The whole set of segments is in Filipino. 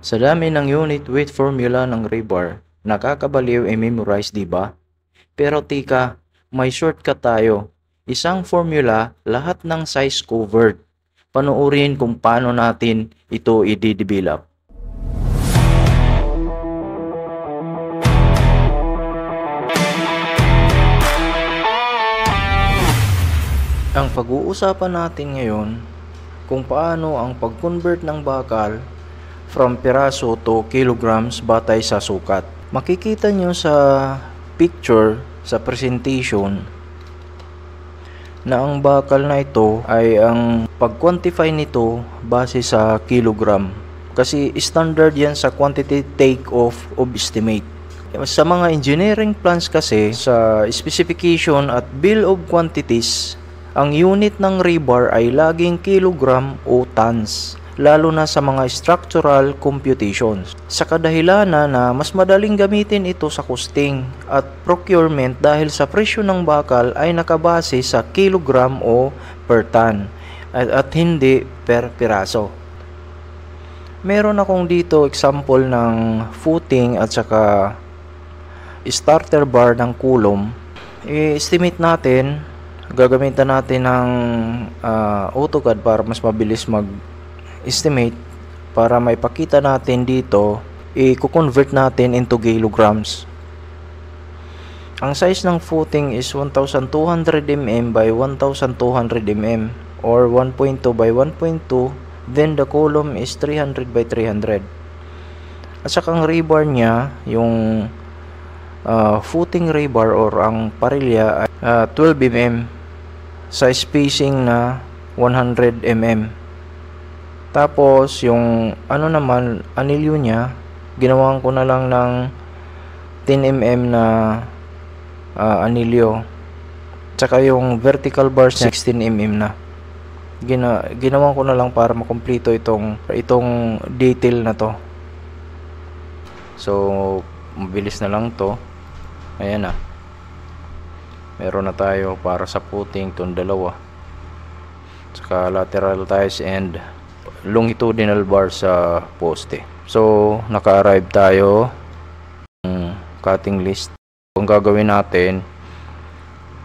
Sa dami ng unit weight formula ng rebar, nakakabaliw i-memorize, di ba? Pero tika, may shortcut tayo. Isang formula, lahat ng size covered. Panuorin kung paano natin ito i-develop. Ang pag-uusapan natin ngayon kung paano ang pag-convert ng bakal from piraso to kilograms batay sa sukat. Makikita nyo sa picture, sa presentation, na ang bakal na ito ay ang pag-quantify nito base sa kilogram. Kasi standard yan sa quantity take-off of estimate. Sa mga engineering plans kasi, sa specification at bill of quantities, ang unit ng rebar ay laging kilogram o tons, lalo na sa mga structural computations. Sa kadahilanan na mas madaling gamitin ito sa costing at procurement dahil sa presyo ng bakal ay nakabase sa kilogram o per ton at hindi per piraso. Meron akong dito example ng footing at saka starter bar ng kulom. I-estimate natin, gagamitan natin ng AutoCAD para mas mabilis mag-estimate. Para maipakita natin dito, i-convert natin into kilograms. Ang size ng footing is 1200 mm by 1200 mm or 1.2 by 1.2. Then the column is 300 by 300. At saka ang rebar niya, yung footing rebar or ang parilya ay 12 mm, size spacing na 100 mm. Tapos yung naman, anilyo niya, ginawan ko na lang ng 10 mm na anilyo. Tsaka yung vertical bar 16 mm na. Ginawan ko na lang para makumpleto itong detail na to. So mabilis na lang to. Ayan na. Meron na tayo para sa footing itong dalawa. Saka lateral ties and longitudinal bar sa poste. So naka-arrive tayo ng cutting list. Kung gagawin natin,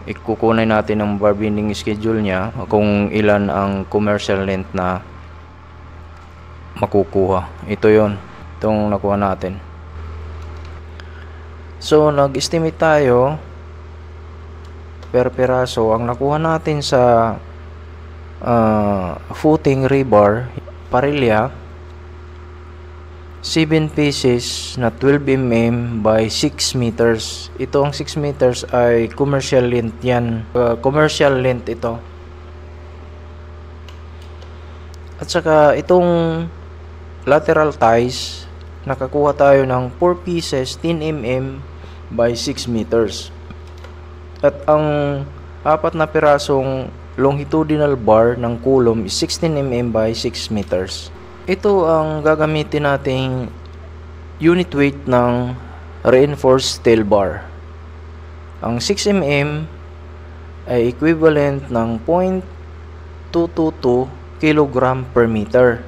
ikukunin natin ang bar bending schedule niya kung ilan ang commercial length na makukuha. Ito yon, itong nakuha natin. So nag-estimate tayo per piraso. Ang nakuha natin sa footing rebar parilya, 7 pieces na 12 mm by 6 meters. Ito ang 6 meters ay commercial length yan. Commercial length ito. At saka itong lateral ties, nakakuha tayo ng 4 pieces 10 mm by 6 meters. At ang 4 na pirasong longitudinal bar ng kulom is 16 mm by 6 meters. Ito ang gagamitin nating unit weight ng reinforced steel bar. Ang 6 mm ay equivalent ng 0.222 kg per meter.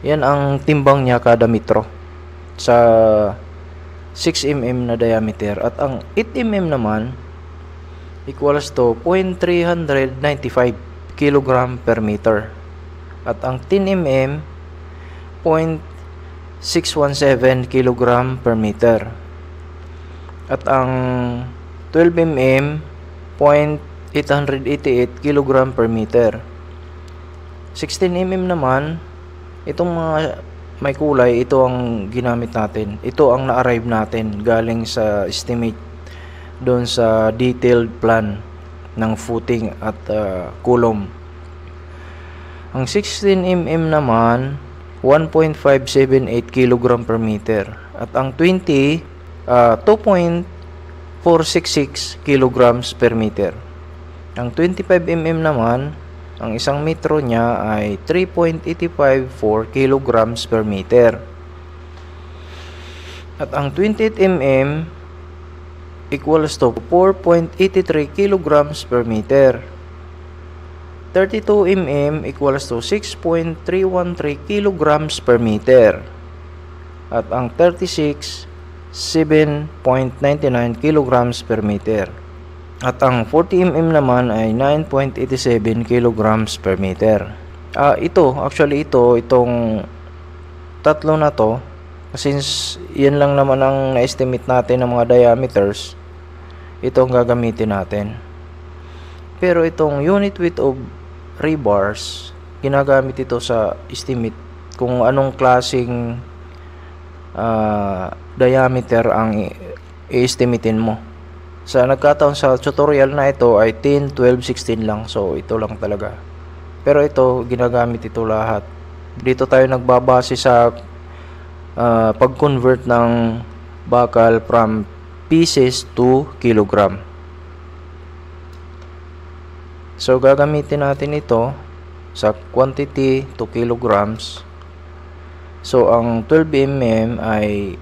Yan ang timbang niya kada metro sa 6 mm na diameter. At ang 8 mm naman equals to 0.395 kg per meter. At ang 10 mm 0.617 kg per meter. At ang 12 mm 0.888 kg per meter. 16 mm naman, itong mga may kulay, ito ang ginamit natin. Ito ang na-arrive natin galing sa estimate doon sa detailed plan ng footing at kulom. Ang 16 mm naman 1.578 kg per meter. At ang 20 2.466 kg per meter. Ang 25 mm naman, ang isang metro niya ay 3.854 kg per meter. At ang 28 mm equals to 4.83 kg per meter. 32 mm equals to 6.313 kilograms per meter. At ang 36, 7.99 kilograms per meter. At ang 40 mm naman ay 9.87 kilograms per meter. Itong tatlo na to, since yan lang naman ang na-estimate natin ng mga diameters, ito ang gagamitin natin. Pero itong unit width of rebars, ginagamit ito sa estimate kung anong klaseng diameter ang i-estimatein mo. Sa nagkataon sa tutorial na ito ay 10, 12, 16 lang. So ito lang talaga. Pero ito, ginagamit ito lahat. Dito tayo nagbabase sa pag-convert ng bakal from pieces to kilogram. So gagamitin natin ito sa quantity to kilograms. So ang 12 mm ay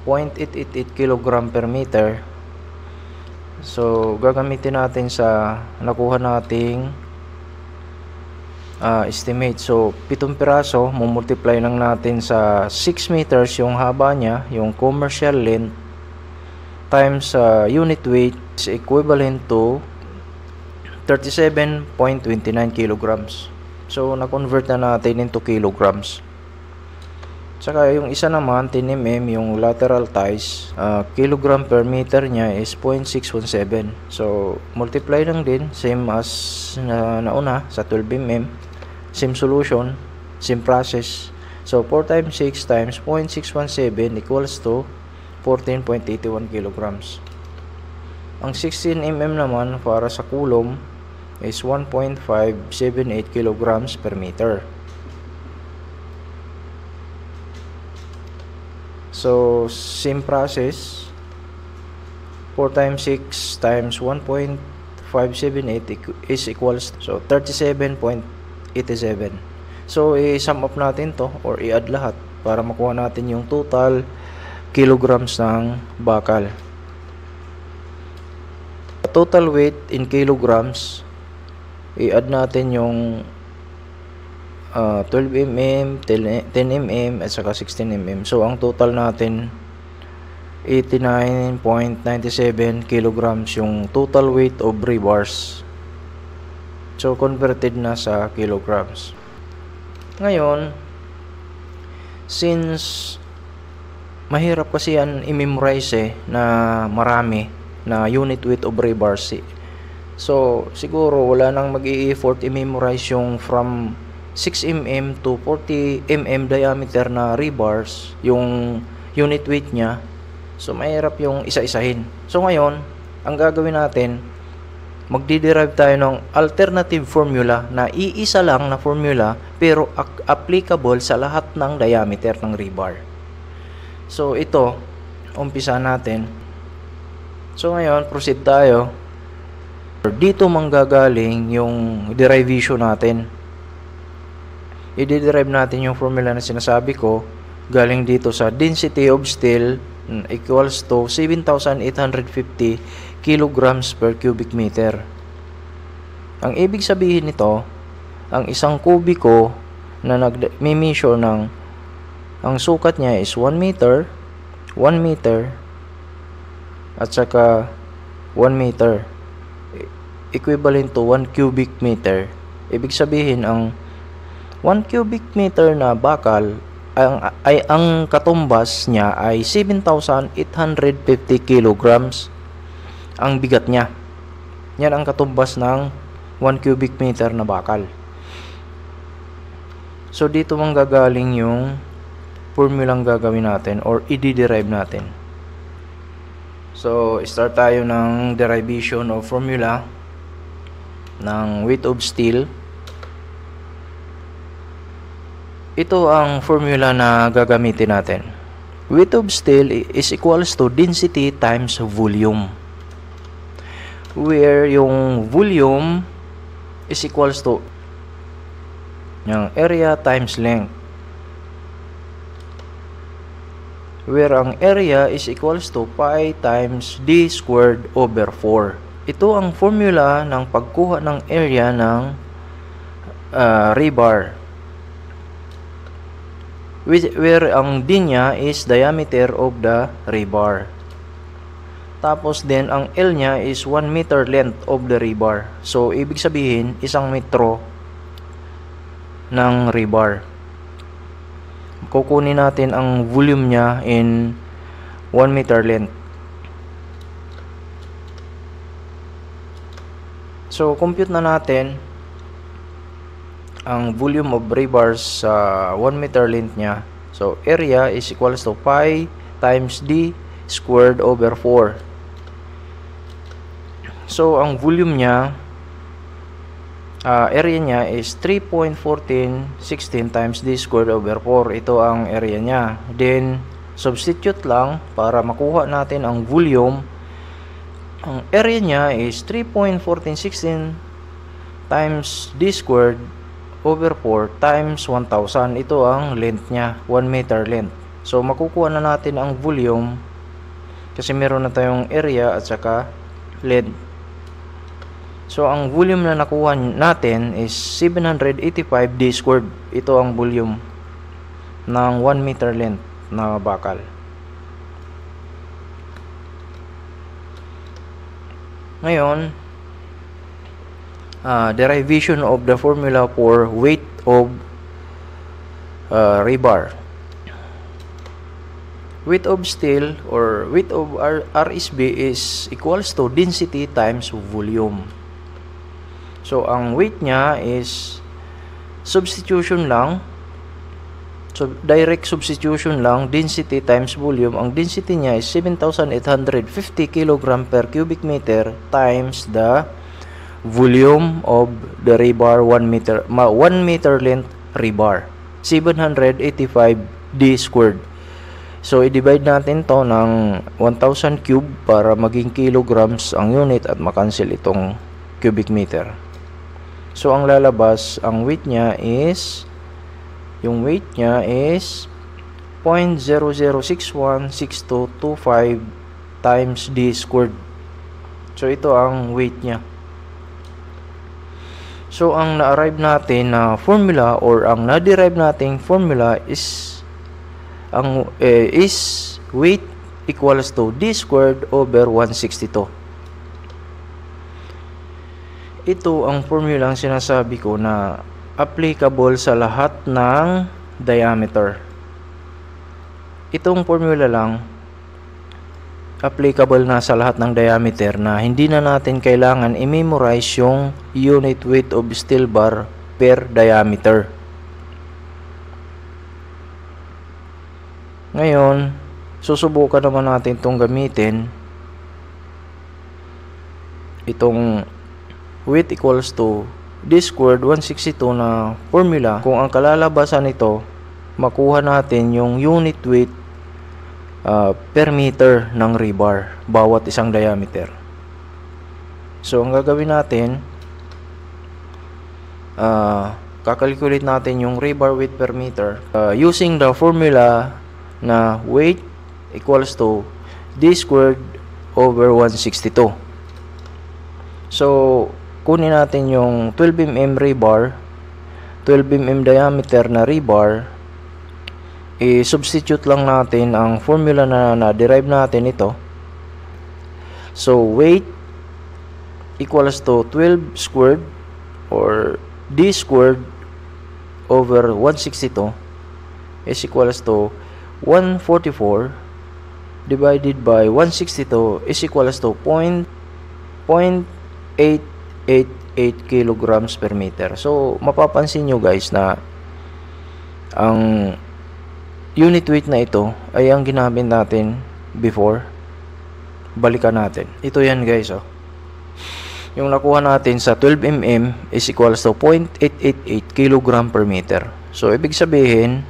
0.888 kg per meter. So gagamitin natin sa nakuha nating estimate. So 7 piraso, multiply lang natin sa 6 meters yung haba niya, yung commercial length, times unit weight is equivalent to 37.29 kilograms. So na-convert na natin into kilograms. Saka yung isa naman 10 mm yung lateral ties, kilogram per meter niya is 0.617. So multiply lang din, same as nauna sa 12 mm, same solution, same process. So 4 times 6 times 0.617 equals to 14.81 kilograms. Ang 16 mm naman para sa coulomb is 1.578 kilograms per meter. So same process, 4 times 6 times 1.578 is equals so 37.87. So i-sum up natin to or i-add lahat para makuha natin yung total kilograms ng bakal. Total weight in kilograms, i-add natin yung 12 mm, 10 mm at saka 16 mm. So ang total natin 89.97 kilograms yung total weight of rebars. So converted na sa kilograms. Ngayon, since mahirap kasi yan i-memorize na marami na unit weight of rebars. So siguro wala nang mag-i-effort i-memorize yung from 6 mm to 40 mm diameter na rebars, yung unit weight niya. So mahirap yung isa-isahin. So ngayon, ang gagawin natin, magdi-derive tayo ng alternative formula na iisa lang na formula pero applicable sa lahat ng diameter ng rebar. So ito, umpisa natin. So ngayon, proceed tayo. Dito manggagaling yung derivation natin. I-derive natin yung formula na sinasabi ko galing dito sa density of steel equals to 7,850 kilograms per cubic meter. Ang ibig sabihin nito, ang isang kubiko na nag-measure ng ang sukat niya is 1 meter, 1 meter at saka 1 meter equivalent to 1 cubic meter. Ibig sabihin ang 1 cubic meter na bakal ang katumbas niya ay 7,850 kilograms ang bigat niya. Yan ang katumbas ng 1 cubic meter na bakal. So dito manggagaling yung formulang gagawin natin or i-derive natin. So start tayo ng derivation of formula ng weight of steel. Ito ang formula na gagamitin natin. Weight of steel is equals to density times volume, where yung volume is equals to yung area times length, where ang area is equals to pi times d squared over 4. Ito ang formula ng pagkuha ng area ng rebar. where ang D niya is diameter of the rebar. Tapos din ang L niya is 1 meter length of the rebar. So ibig sabihin 1 metro ng rebar. Kukunin natin ang volume niya in 1 meter length. So compute na natin ang volume of rebar sa 1 meter length niya. So area is equals to pi times d squared over 4. So ang volume niya, area niya is 3.1416 times d squared over 4. Ito ang area niya. Then substitute lang para makuha natin ang volume. Ang area niya is 3.1416 times d squared over 4 times 1,000. Ito ang length niya, 1 meter length. So makukuha na natin ang volume kasi meron na tayong area at saka length. So ang volume na nakuha natin is 785 d squared. Ito ang volume ng 1 meter length na bakal. Ngayon, derivation of the formula for weight of rebar. Weight of steel or weight of RSB is equals to density times volume. So ang weight niya is substitution lang. So direct substitution lang, density times volume. Ang density niya is 7,850 kg per cubic meter times the volume of the rebar 1 meter length rebar, 785 d squared. So i-divide natin to ng 1,000 cube para maging kilograms ang unit at makancel itong cubic meter. So ang lalabas, ang weight niya is 0.00616225 times d squared. So ito ang weight niya. So ang na-arrive natin na formula or ang na-derive nating formula is weight equals to d squared over 162. Ito ang formula ang sinasabi ko na applicable sa lahat ng diameter. Itong formula lang applicable na sa lahat ng diameter na hindi na natin kailangan i-memorize yung unit weight of steel bar per diameter. Ngayon, susubukan naman natin itong gamitin. Itong weight equals to d squared 162 na formula. Kung ang kalalabasan nito, makuha natin yung unit weight per meter ng rebar bawat isang diameter. So ang gagawin natin, kakalculate natin yung rebar weight per meter using the formula na weight equals to d squared over 162. So kunin natin yung 12 mm rebar, 12 mm diameter na rebar, i-substitute lang natin ang formula na na-derive natin ito. So weight equals to 12 squared or d squared over 162 is equals to 144 divided by 162 is equals to 0.888 kilograms per meter. So mapapansin nyo guys na ang unit weight na ito ay ang ginamit natin before. Balikan natin. Ito yan guys, oh. Yung nakuha natin sa 12 mm is equals to 0.888 kilogram per meter. So ibig sabihin,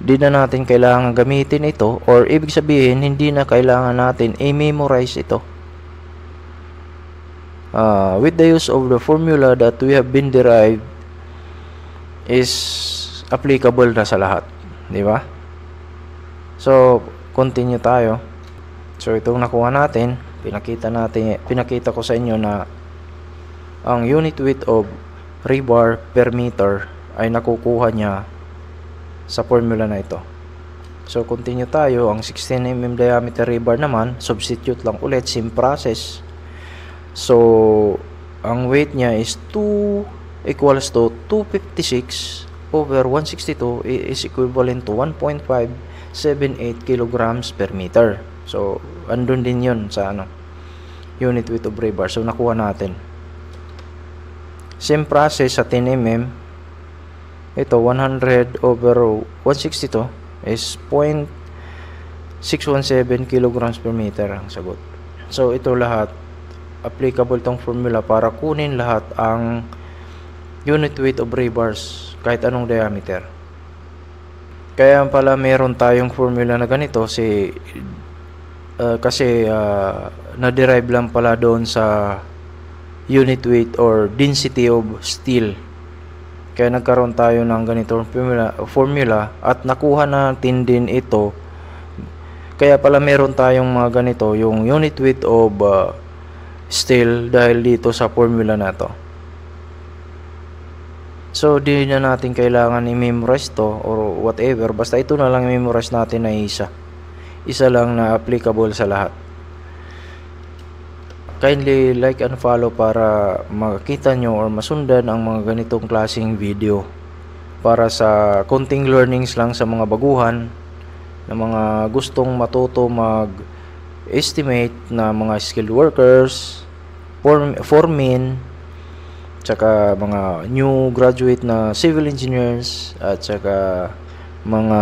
hindi na natin kailangan gamitin ito, or ibig sabihin hindi na kailangan natin i-memorize ito. With the use of the formula that we have been derived is applicable na sa lahat, di ba? So continue tayo. So itong nakuha natin, pinakita ko sa inyo na ang unit weight of rebar per meter ay nakukuha niya sa formula na ito. So continue tayo. Ang 16mm diameter rebar naman, substitute lang ulit, same process. So ang weight niya is 2 equals to 256 over 162 is equivalent to 1.578 kilograms per meter. So andun din yun sa unit weight of rebar. So nakuha natin. Same process sa 10mm. Ito 100 over 162 is 0.617 kilograms per meter ang sagot. So ito lahat applicable tong formula para kunin lahat ang unit weight of rebars kahit anong diameter. Kaya pala meron tayong formula na ganito kasi na-derive lang pala doon sa unit weight or density of steel. Kaya nagkaroon tayo ng ganitong formula at nakuha natin din ito. Kaya pala meron tayong mga ganito, yung unit weight of steel dahil dito sa formula na to. So di na natin kailangan i-memorize to or whatever, basta ito na lang i-memorize natin na isa lang na applicable sa lahat. Kindly like and follow para makita nyo or masundan ang mga ganitong klaseng video para sa konting learnings lang sa mga baguhan na mga gustong matuto mag-estimate na mga skilled workers, foremen, tsaka mga new graduate na civil engineers at tsaka mga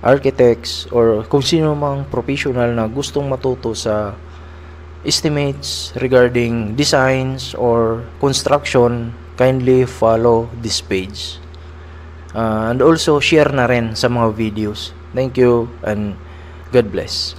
architects or kung sino mang professional na gustong matuto sa estimates regarding designs or construction. Kindly follow this page and also share na rin sa mga videos. Thank you and God bless.